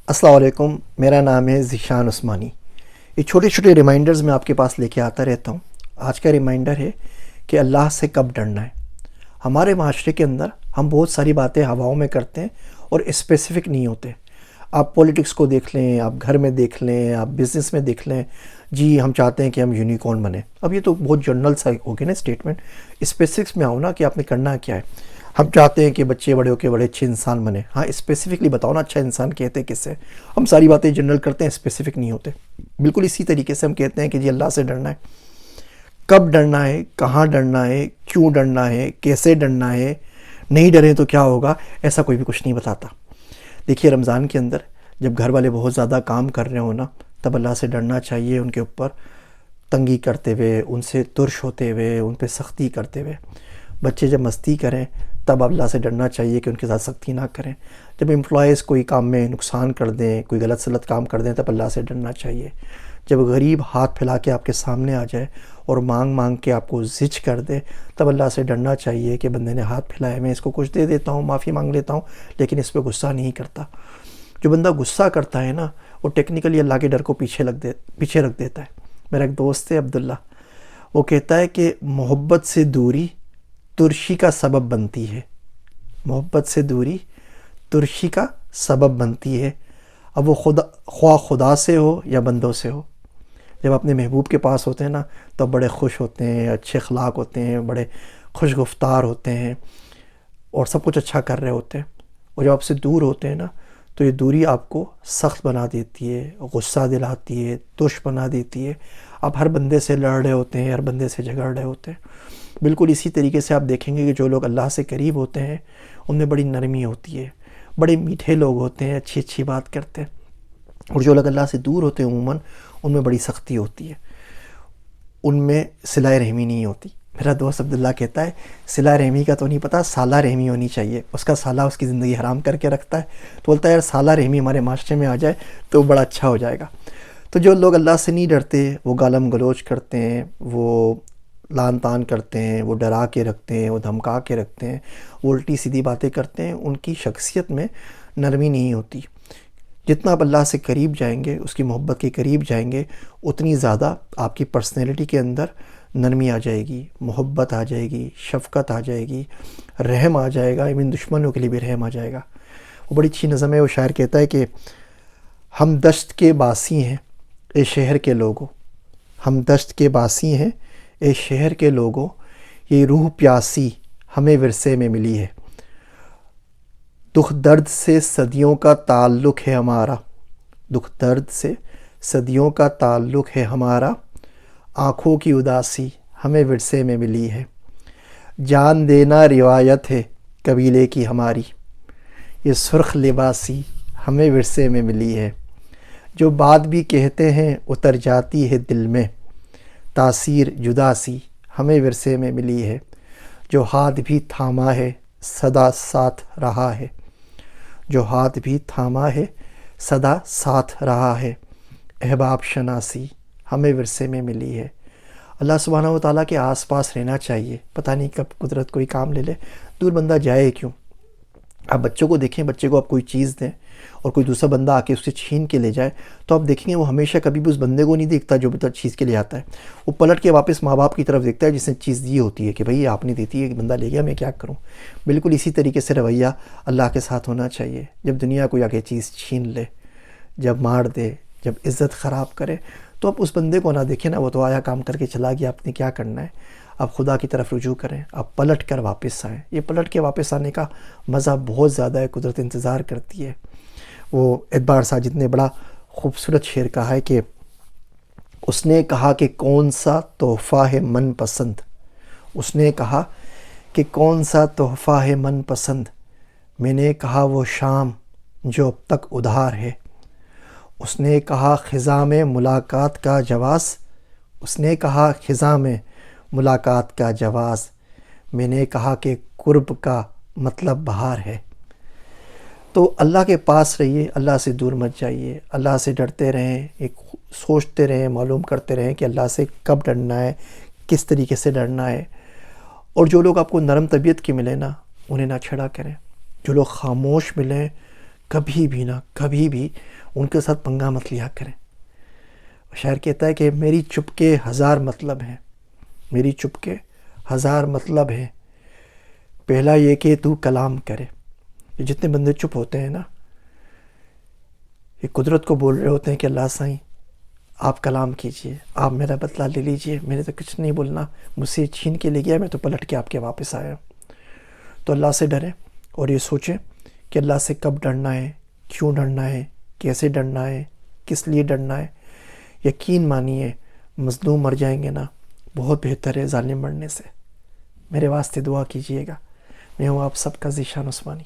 السلام علیکم، میرا نام ہے ذیشان عثمانی۔ یہ چھوٹے چھوٹے ریمائنڈرز میں آپ کے پاس لے کے آتا رہتا ہوں۔ آج کا ریمائنڈر ہے کہ اللہ سے کب ڈرنا ہے۔ ہمارے معاشرے کے اندر ہم بہت ساری باتیں ہواؤں میں کرتے ہیں اور اسپیسیفک نہیں ہوتے۔ آپ پولیٹکس کو دیکھ لیں، آپ گھر میں دیکھ لیں، آپ بزنس میں دیکھ لیں، جی ہم چاہتے ہیں کہ ہم یونیکارن بنیں۔ اب یہ تو بہت جنرل سا ہو گیا نا اسٹیٹمنٹ۔ اسپیسیفکس میں آؤ نا کہ آپ نے کرنا کیا ہے۔ ہم چاہتے ہیں کہ بچے بڑے ہو کے بڑے اچھے انسان بنے۔ ہاں اسپیسیفکلی بتاؤ نا اچھا انسان کہتے کس سے۔ ہم ساری باتیں جنرل کرتے ہیں، اسپیسیفک نہیں ہوتے۔ بالکل اسی طریقے سے ہم کہتے ہیں کہ جی اللہ سے ڈرنا ہے۔ کب ڈرنا ہے، کہاں ڈرنا ہے، کیوں ڈرنا ہے، کیسے ڈرنا ہے، نہیں ڈریں تو کیا ہوگا، ایسا کوئی بھی کچھ نہیں بتاتا۔ دیکھیے رمضان کے اندر جب گھر والے بہت زیادہ کام کر رہے ہوں نا، تب اللہ سے ڈرنا چاہیے، ان کے اوپر تنگی کرتے ہوئے، ان سے ترش ہوتے ہوئے، ان پہ سختی کرتے ہوئے۔ بچے جب مستی کریں تب اللہ سے ڈرنا چاہیے کہ ان کے ساتھ سختی نہ کریں۔ جب امپلائیز کوئی کام میں نقصان کر دیں، کوئی غلط سلط کام کر دیں، تب اللہ سے ڈرنا چاہیے۔ جب غریب ہاتھ پھیلا کے آپ کے سامنے آ جائے اور مانگ مانگ کے آپ کو زچ کر دے، تب اللہ سے ڈرنا چاہیے کہ بندے نے ہاتھ پھیلایا، میں اس کو کچھ دے دیتا ہوں، معافی مانگ لیتا ہوں، لیکن اس پہ غصہ نہیں کرتا۔ جو بندہ غصہ کرتا ہے نا، وہ ٹیکنیکلی اللہ کے ڈر کو پیچھے رکھ دیتا ہے۔ میرا ایک دوست ہے عبداللہ، وہ کہتا ہے کہ محبت سے دوری ترشی کا سبب بنتی ہے۔ محبت سے دوری ترشی کا سبب بنتی ہے۔ اب وہ خواہ خدا سے ہو یا بندوں سے ہو۔ جب اپنے محبوب کے پاس ہوتے ہیں نا تو بڑے خوش ہوتے ہیں، اچھے اخلاق ہوتے ہیں، بڑے خوش گفتار ہوتے ہیں اور سب کچھ اچھا کر رہے ہوتے ہیں۔ اور جب آپ سے دور ہوتے ہیں نا تو یہ دوری آپ کو سخت بنا دیتی ہے، غصہ دلاتی ہے، ترش بنا دیتی ہے۔ آپ ہر بندے سے لڑ رہے ہوتے ہیں، ہر بندے سے جھگڑ رہے ہوتے ہیں۔ بالکل اسی طریقے سے آپ دیکھیں گے کہ جو لوگ اللہ سے قریب ہوتے ہیں ان میں بڑی نرمی ہوتی ہے، بڑے میٹھے لوگ ہوتے ہیں، اچھی اچھی بات کرتے ہیں۔ اور جو لوگ اللہ سے دور ہوتے ہیں عموماً ان میں بڑی سختی ہوتی ہے، ان میں صلہ رحمی نہیں ہوتی۔ میرا دوست عبداللہ کہتا ہے صلہ رحمی کا تو نہیں پتہ، سالہ رحمی ہونی چاہیے۔ اس کا سالہ اس کی زندگی حرام کر کے رکھتا ہے، تو بولتا ہے یار سالہ رحمی ہمارے معاشرے میں آ جائے تو بڑا اچھا ہو جائے گا۔ تو جو لوگ اللہ سے نہیں ڈرتے وہ گالم گلوچ کرتے ہیں، وہ لان تان کرتے ہیں، وہ ڈرا کے رکھتے ہیں، وہ دھمکا کے رکھتے ہیں، وہ الٹی سیدھی باتیں کرتے ہیں، ان کی شخصیت میں نرمی نہیں ہوتی۔ جتنا آپ اللہ سے قریب جائیں گے، اس کی محبت کے قریب جائیں گے، اتنی زیادہ آپ کی پرسنالٹی کے اندر نرمی آ جائے گی، محبت آ جائے گی، شفقت آ جائے گی، رحم آ جائے گا، ایون دشمنوں کے لیے بھی رحم آ جائے گا۔ وہ بڑی اچھی نظم ہے، وہ شاعر کہتا ہے کہ ہم دشت کے باسی ہیں اے شہر کے لوگوں، ہم دشت کے باسی ہیں اے شہر کے لوگوں، یہ روح پیاسی ہمیں ورثے میں ملی ہے۔ دکھ درد سے صدیوں کا تعلق ہے ہمارا، دکھ درد سے صدیوں کا تعلق ہے ہمارا، آنکھوں کی اداسی ہمیں ورثے میں ملی ہے۔ جان دینا روایت ہے قبیلے کی ہماری، یہ سرخ لباسی ہمیں ورثے میں ملی ہے۔ جو بات بھی کہتے ہیں اتر جاتی ہے دل میں، تاثیر جدا سی ہمیں ورثے میں ملی ہے۔ جو ہاتھ بھی تھاما ہے سدا ساتھ رہا ہے، جو ہاتھ بھی تھاما ہے سدا ساتھ رہا ہے، احباب شناسی ہمیں ورثے میں ملی ہے۔ اللہ سبحانہ و تعالیٰ کے آس پاس رہنا چاہیے، پتہ نہیں کب قدرت کوئی کام لے لے، دور بندہ جائے کیوں۔ آپ بچوں کو دیکھیں، بچے کو آپ کوئی چیز دیں اور کوئی دوسرا بندہ آ کے اسے چھین کے لے جائے تو آپ دیکھیں گے وہ ہمیشہ کبھی بھی اس بندے کو نہیں دیکھتا جو چیز کے لیے آتا ہے، وہ پلٹ کے واپس ماں باپ کی طرف دیکھتا ہے جس نے چیز دی ہوتی ہے کہ بھئی آپ نے دیتی ہے، بندہ لے گیا میں کیا کروں۔ بالکل اسی طریقے سے رویہ اللہ کے ساتھ ہونا چاہیے۔ جب دنیا کوئی آ کے چیز چھین لے، جب مار دے، جب عزت خراب کرے، تو آپ اس بندے کو نہ دیکھیں نا، وہ تو آیا کام کر کے چلا گیا، آپ نے کیا کرنا ہے۔ آپ خدا کی طرف رجوع کریں، آپ پلٹ کر واپس آئیں۔ یہ پلٹ کے واپس آنے کا مزہ بہت زیادہ ہے، قدرت انتظار کرتی ہے۔ وہ اعتبار ساجد نے بڑا خوبصورت شعر کہا ہے کہ اس نے کہا کہ کون سا تحفہ ہے من پسند، اس نے کہا کہ کون سا تحفہ ہے من پسند، میں نے کہا وہ شام جو اب تک ادھار ہے۔ اس نے کہا خزاں میں ملاقات کا جواز، اس نے کہا خزاں میں ملاقات کا جواز، میں نے کہا کہ قرب کا مطلب بہار ہے۔ تو اللہ کے پاس رہیے، اللہ سے دور مت جائیے، اللہ سے ڈرتے رہیں، ایک سوچتے رہیں، معلوم کرتے رہیں کہ اللہ سے کب ڈرنا ہے، کس طریقے سے ڈرنا ہے۔ اور جو لوگ آپ کو نرم طبیعت کے ملیں نا، انہیں نہ چھڑا کریں۔ جو لوگ خاموش ملیں، کبھی بھی نہ کبھی بھی ان کے ساتھ پنگا مت لیا کریں. شاعر کہتا ہے کہ میری چپ کے 1000 مطلب ہیں، میری چپ کے 1000 مطلب ہیں، پہلا یہ کہ تو کلام کرے. یہ جتنے بندے چپ ہوتے ہیں نا، یہ قدرت کو بول رہے ہوتے ہیں کہ اللہ سائیں آپ کلام کیجئے، آپ میرا بدلہ لے لیجئے، میں نے تو کچھ نہیں بولنا، مجھ سے چھین کے لے گیا، میں تو پلٹ کے آپ کے واپس آیا. تو اللہ سے ڈریں اور یہ سوچیں کہ اللہ سے کب ڈرنا ہے، کیوں ڈرنا ہے، کیسے ڈرنا ہے، کس لیے ڈرنا ہے. یقین مانیے مظلوم مر جائیں گے نا، بہت بہتر ہے ظالم مرنے سے. میرے واسطے دعا کیجئے گا. میں ہوں آپ سب کا ذیشان عثمانی.